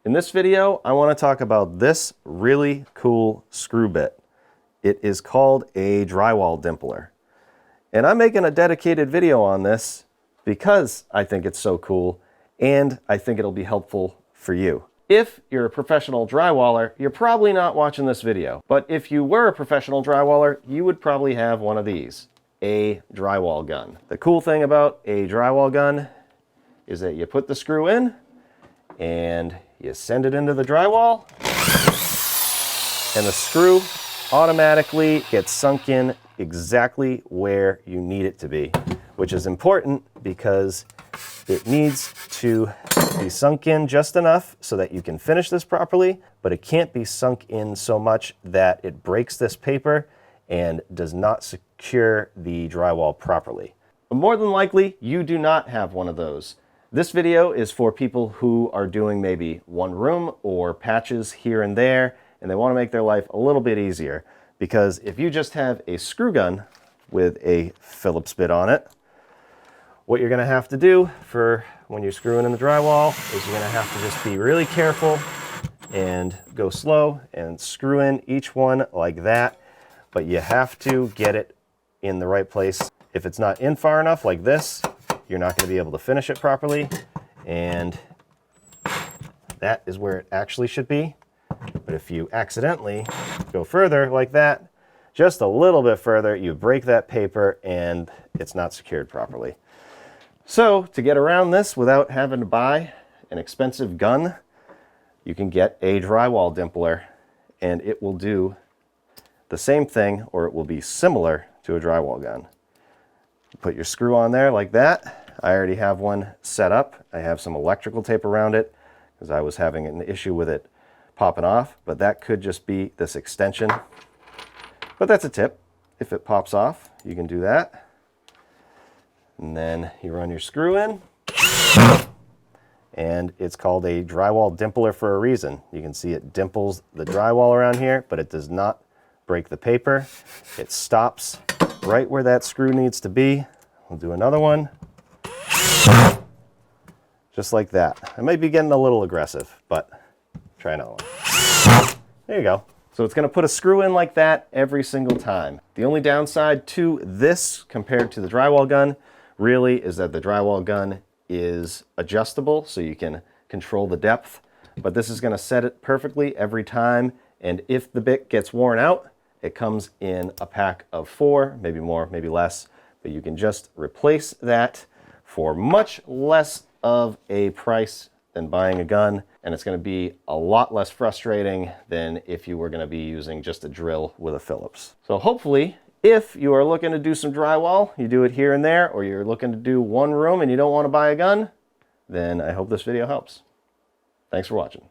In this video, I want to talk about this really cool screw bit. It is called a drywall dimpler. And I'm making a dedicated video on this because I think it's so cool and I think it'll be helpful for you. If you're a professional drywaller, you're probably not watching this video. But if you were a professional drywaller, you would probably have one of these, a drywall gun. The cool thing about a drywall gun is that you put the screw in and you send it into the drywall and the screw automatically gets sunk in exactly where you need it to be, which is important because it needs to be sunk in just enough so that you can finish this properly, but it can't be sunk in so much that it breaks this paper and does not secure the drywall properly. More than likely, you do not have one of those. This video is for people who are doing maybe one room or patches here and there, and they want to make their life a little bit easier. Because if you just have a screw gun with a Phillips bit on it, what you're going to have to do for when you're screwing in the drywall is you're going to have to just be really careful and go slow and screw in each one like that. But you have to get it in the right place. If it's not in far enough like this, you're not going to be able to finish it properly, and that is where it actually should be. But if you accidentally go further like that, just a little bit further, you break that paper and it's not secured properly. So to get around this without having to buy an expensive gun, you can get a drywall dimpler, and it will do the same thing, or it will be similar to a drywall gun. Put your screw on there like that. I already have one set up. I have some electrical tape around it because I was having an issue with it popping off, but that could just be this extension. But that's a tip. If it pops off, you can do that. And then you run your screw in. And it's called a drywall dimpler for a reason. You can see it dimples the drywall around here, but it does not break the paper. It stops right where that screw needs to be. We'll do another one. Just like that. I might be getting a little aggressive, but try another one. There you go. So it's going to put a screw in like that every single time. The only downside to this compared to the drywall gun really is that the drywall gun is adjustable, so you can control the depth, but this is going to set it perfectly every time. And if the bit gets worn out, it comes in a pack of 4, maybe more, maybe less, but you can just replace that for much less of a price than buying a gun, and it's going to be a lot less frustrating than if you were going to be using just a drill with a Phillips. So hopefully, if you are looking to do some drywall, you do it here and there, or you're looking to do one room and you don't want to buy a gun, then I hope this video helps. Thanks for watching.